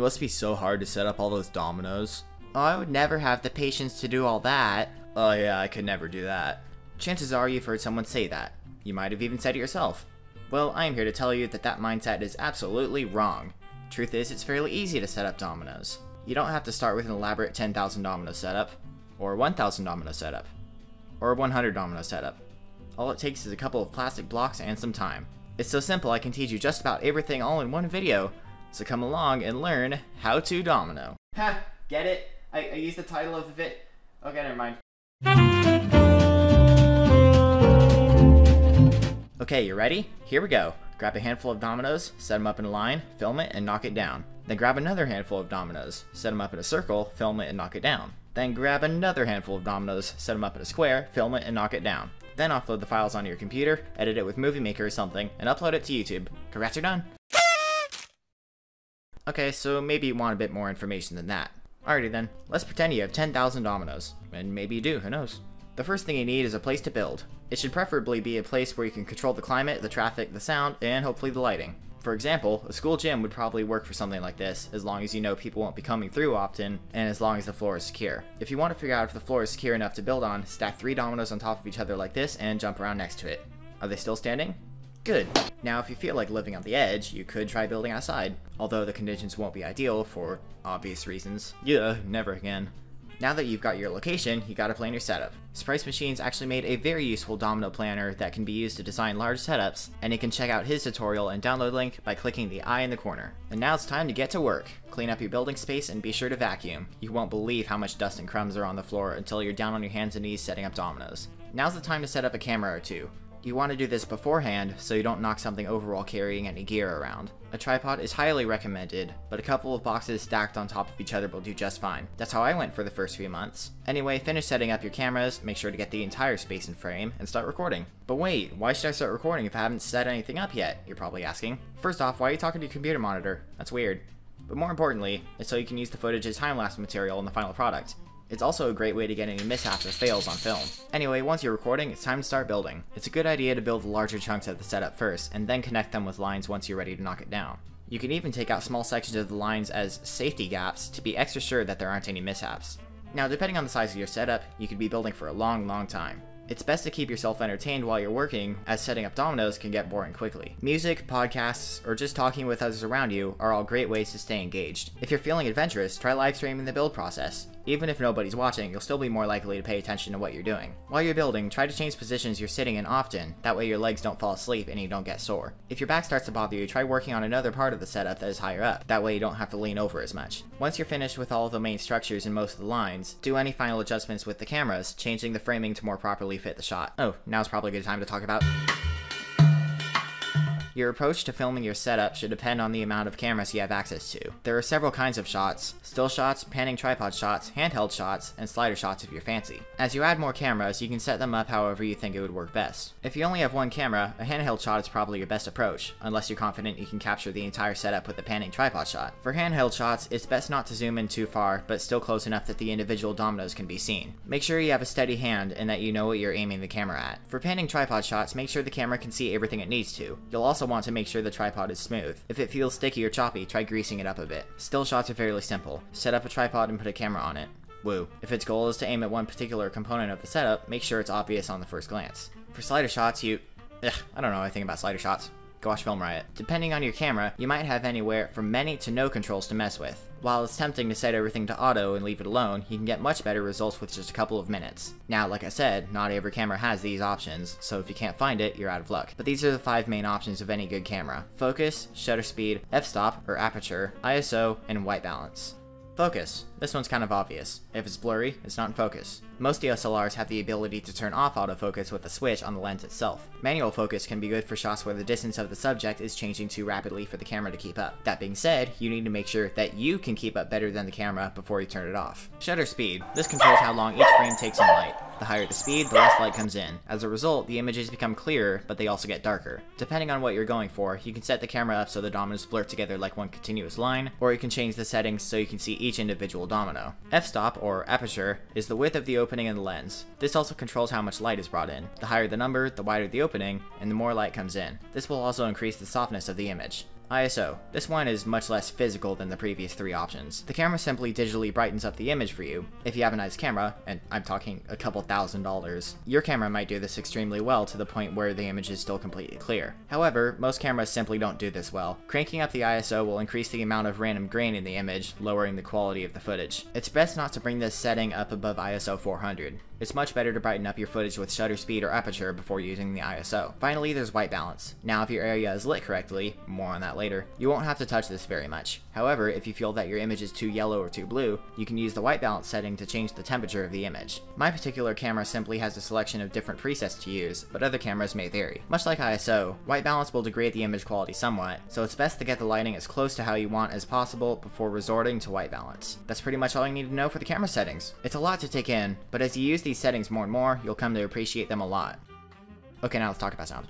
must be so hard to set up all those dominoes. Oh, I would never have the patience to do all that. Oh yeah, I could never do that. Chances are you've heard someone say that. You might have even said it yourself. Well, I am here to tell you that that mindset is absolutely wrong. Truth is, it's fairly easy to set up dominoes. You don't have to start with an elaborate 10,000 domino setup, or 1,000 domino setup, or 100 domino setup. All it takes is a couple of plastic blocks and some time. It's so simple I can teach you just about everything all in one video, so come along and learn how to domino. Ha! Get it? I used the title of the vid. Okay, never mind. Okay, you ready? Here we go. Grab a handful of dominoes, set them up in a line, film it, and knock it down. Then grab another handful of dominoes, set them up in a circle, film it, and knock it down. Then grab another handful of dominoes, set them up in a square, film it, and knock it down. Then offload the files onto your computer, edit it with Movie Maker or something, and upload it to YouTube. Congrats, you're done! Okay, so maybe you want a bit more information than that. Alrighty then, let's pretend you have 10,000 dominoes. And maybe you do, who knows? The first thing you need is a place to build. It should preferably be a place where you can control the climate, the traffic, the sound, and hopefully the lighting. For example, a school gym would probably work for something like this, as long as you know people won't be coming through often, and as long as the floor is secure. If you want to figure out if the floor is secure enough to build on, stack 3 dominoes on top of each other like this and jump around next to it. Are they still standing? Good. Now if you feel like living on the edge, you could try building outside, although the conditions won't be ideal for obvious reasons. Yeah, never again. Now that you've got your location, you gotta plan your setup. Sprice Machines actually made a very useful domino planner that can be used to design large setups, and you can check out his tutorial and download link by clicking the eye in the corner. And now it's time to get to work. Clean up your building space and be sure to vacuum. You won't believe how much dust and crumbs are on the floor until you're down on your hands and knees setting up dominoes. Now's the time to set up a camera or two. You want to do this beforehand so you don't knock something over while carrying any gear around. A tripod is highly recommended, but a couple of boxes stacked on top of each other will do just fine. That's how I went for the first few months. Anyway, finish setting up your cameras, make sure to get the entire space in frame, and start recording. But wait, why should I start recording if I haven't set anything up yet? You're probably asking. First off, why are you talking to your computer monitor? That's weird. But more importantly, it's so you can use the footage as time-lapse material in the final product. It's also a great way to get any mishaps or fails on film. Anyway, once you're recording, it's time to start building. It's a good idea to build larger chunks of the setup first, and then connect them with lines once you're ready to knock it down. You can even take out small sections of the lines as safety gaps to be extra sure that there aren't any mishaps. Now, depending on the size of your setup, you could be building for a long time. It's best to keep yourself entertained while you're working, as setting up dominoes can get boring quickly. Music, podcasts, or just talking with others around you are all great ways to stay engaged. If you're feeling adventurous, try live streaming the build process. Even if nobody's watching, you'll still be more likely to pay attention to what you're doing. While you're building, try to change positions you're sitting in often, that way your legs don't fall asleep and you don't get sore. If your back starts to bother you, try working on another part of the setup that is higher up, that way you don't have to lean over as much. Once you're finished with all of the main structures and most of the lines, do any final adjustments with the cameras, changing the framing to more properly fit the shot. Oh, now's probably a good time to talk about your approach to filming your setup should depend on the amount of cameras you have access to. There are several kinds of shots: still shots, panning tripod shots, handheld shots, and slider shots if you're fancy. As you add more cameras, you can set them up however you think it would work best. If you only have one camera, a handheld shot is probably your best approach, unless you're confident you can capture the entire setup with a panning tripod shot. For handheld shots, it's best not to zoom in too far, but still close enough that the individual dominoes can be seen. Make sure you have a steady hand and that you know what you're aiming the camera at. For panning tripod shots, make sure the camera can see everything it needs to. You'll also want to make sure the tripod is smooth. If it feels sticky or choppy, try greasing it up a bit. Still shots are fairly simple. Set up a tripod and put a camera on it. Woo. If its goal is to aim at one particular component of the setup, make sure it's obvious on the first glance. For slider shots, I don't know anything about slider shots. Go watch Film Riot. Depending on your camera, you might have anywhere from many to no controls to mess with. While it's tempting to set everything to auto and leave it alone, you can get much better results with just a couple of minutes. Now, like I said, not every camera has these options, so if you can't find it, you're out of luck. But these are the 5 main options of any good camera: focus, shutter speed, f-stop or aperture, ISO, and white balance. Focus. This one's kind of obvious. If it's blurry, it's not in focus. Most DSLRs have the ability to turn off autofocus with a switch on the lens itself. Manual focus can be good for shots where the distance of the subject is changing too rapidly for the camera to keep up. That being said, you need to make sure that you can keep up better than the camera before you turn it off. Shutter speed. This controls how long each frame takes in light. The higher the speed, the less light comes in. As a result, the images become clearer, but they also get darker. Depending on what you're going for, you can set the camera up so the dominoes blur together like one continuous line, or you can change the settings so you can see each individual domino. F-stop, or aperture, is the width of the opening in the lens. This also controls how much light is brought in. The higher the number, the wider the opening, and the more light comes in. This will also increase the softness of the image. ISO. This one is much less physical than the previous 3 options. The camera simply digitally brightens up the image for you. If you have a nice camera, and I'm talking a couple $1,000s, your camera might do this extremely well to the point where the image is still completely clear. However, most cameras simply don't do this well. Cranking up the ISO will increase the amount of random grain in the image, lowering the quality of the footage. It's best not to bring this setting up above ISO 400. It's much better to brighten up your footage with shutter speed or aperture before using the ISO. Finally, there's white balance. Now, if your area is lit correctly, more on that later, you won't have to touch this very much. However, if you feel that your image is too yellow or too blue, you can use the white balance setting to change the temperature of the image. My particular camera simply has a selection of different presets to use, but other cameras may vary. Much like ISO, white balance will degrade the image quality somewhat, so it's best to get the lighting as close to how you want as possible before resorting to white balance. That's pretty much all you need to know for the camera settings. It's a lot to take in, but as you use these settings more and more, you'll come to appreciate them a lot. Okay, now let's talk about sound.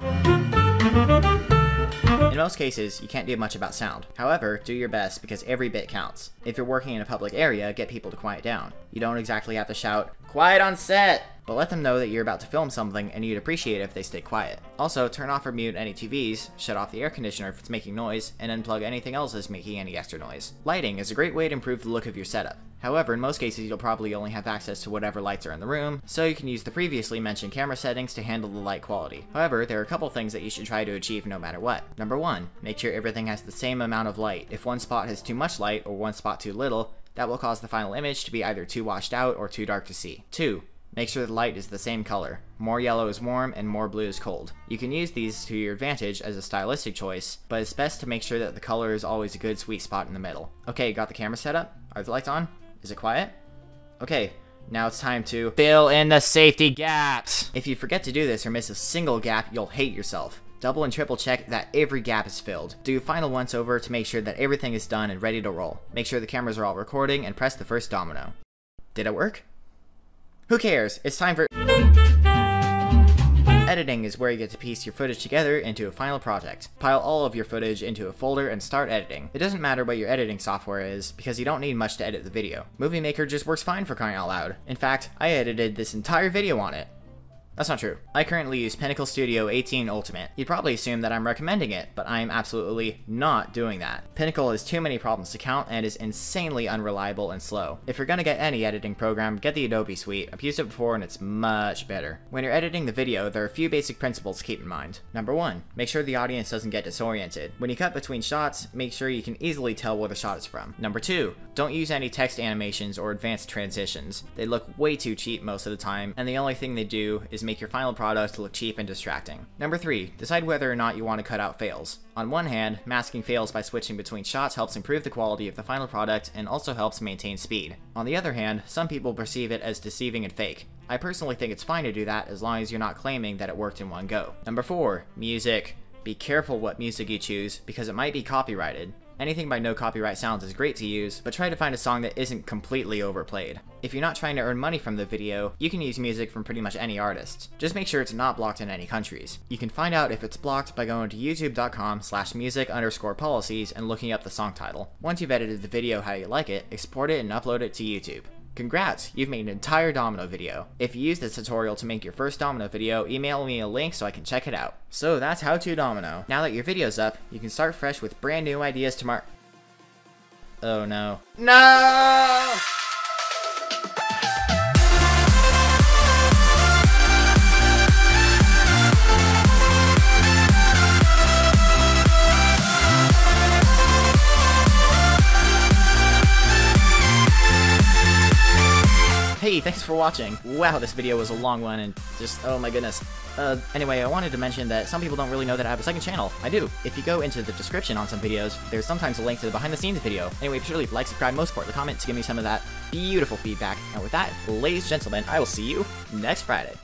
In most cases, you can't do much about sound. However, do your best because every bit counts. If you're working in a public area, get people to quiet down. You don't exactly have to shout, "Quiet on set!" but let them know that you're about to film something and you'd appreciate it if they stay quiet. Also, turn off or mute any TVs, shut off the air conditioner if it's making noise, and unplug anything else that's making any extra noise. Lighting is a great way to improve the look of your setup. However, in most cases, you'll probably only have access to whatever lights are in the room, so you can use the previously mentioned camera settings to handle the light quality. However, there are a couple things that you should try to achieve no matter what. Number 1, make sure everything has the same amount of light. If one spot has too much light or one spot too little, that will cause the final image to be either too washed out or too dark to see. 2, make sure the light is the same color. More yellow is warm and more blue is cold. You can use these to your advantage as a stylistic choice, but it's best to make sure that the color is always a good sweet spot in the middle. Okay, got the camera set up? Are the lights on? Is it quiet? Okay, now it's time to fill in the safety gaps! If you forget to do this or miss a single gap, you'll hate yourself. Double and triple check that every gap is filled. Do a final once over to make sure that everything is done and ready to roll. Make sure the cameras are all recording and press the first domino. Did it work? Who cares? It's time for... Editing is where you get to piece your footage together into a final project. Pile all of your footage into a folder and start editing. It doesn't matter what your editing software is, because you don't need much to edit the video. Movie Maker just works fine for crying out loud. In fact, I edited this entire video on it. That's not true. I currently use Pinnacle Studio 18 Ultimate. You'd probably assume that I'm recommending it, but I am absolutely not doing that. Pinnacle has too many problems to count and is insanely unreliable and slow. If you're gonna get any editing program, get the Adobe suite. I've used it before and it's much better. When you're editing the video, there are a few basic principles to keep in mind. Number 1, make sure the audience doesn't get disoriented. When you cut between shots, make sure you can easily tell where the shot is from. Number 2, don't use any text animations or advanced transitions. They look way too cheap most of the time, and the only thing they do is make your final product look cheap and distracting. Number 3, decide whether or not you want to cut out fails. On one hand, masking fails by switching between shots helps improve the quality of the final product and also helps maintain speed. On the other hand, some people perceive it as deceiving and fake. I personally think it's fine to do that as long as you're not claiming that it worked in one go. Number 4, music. Be careful what music you choose because it might be copyrighted. Anything by no copyright sounds is great to use, but try to find a song that isn't completely overplayed. If you're not trying to earn money from the video, you can use music from pretty much any artist. Just make sure it's not blocked in any countries. You can find out if it's blocked by going to youtube.com/music_policies and looking up the song title. Once you've edited the video how you like it, export it and upload it to YouTube. Congrats, you've made an entire domino video. If you use this tutorial to make your first domino video, email me a link so I can check it out. So that's how to domino. Now that your video's up, you can start fresh with brand new ideas tomorrow. Oh no. No! Hey, thanks for watching. Wow, this video was a long one and just, oh my goodness. Anyway, I wanted to mention that some people don't really know that I have a second channel. I do. If you go into the description on some videos, there's sometimes a link to the behind the scenes video. Anyway, be sure to leave like, subscribe, most support, the comment to give me some of that beautiful feedback. And with that, ladies and gentlemen, I will see you next Friday.